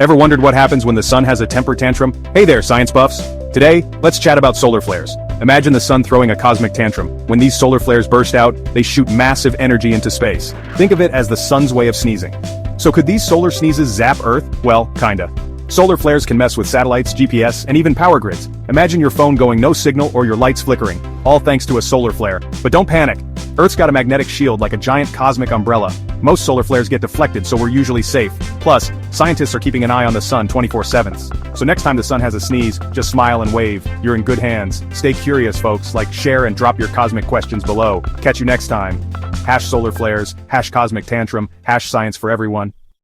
Ever wondered what happens when the sun has a temper tantrum? Hey there, science buffs! Today, let's chat about solar flares. Imagine the sun throwing a cosmic tantrum. When these solar flares burst out, they shoot massive energy into space. Think of it as the sun's way of sneezing. So could these solar sneezes zap Earth? Well, kinda. Solar flares can mess with satellites, GPS, and even power grids. Imagine your phone going no signal or your lights flickering, all thanks to a solar flare. But don't panic. Earth's got a magnetic shield like a giant cosmic umbrella. Most solar flares get deflected, so we're usually safe. Plus, scientists are keeping an eye on the sun 24/7. So next time the sun has a sneeze, just smile and wave. You're in good hands. Stay curious, folks. Share and drop your cosmic questions below. Catch you next time. #solar flares, #cosmic tantrum, #science for everyone.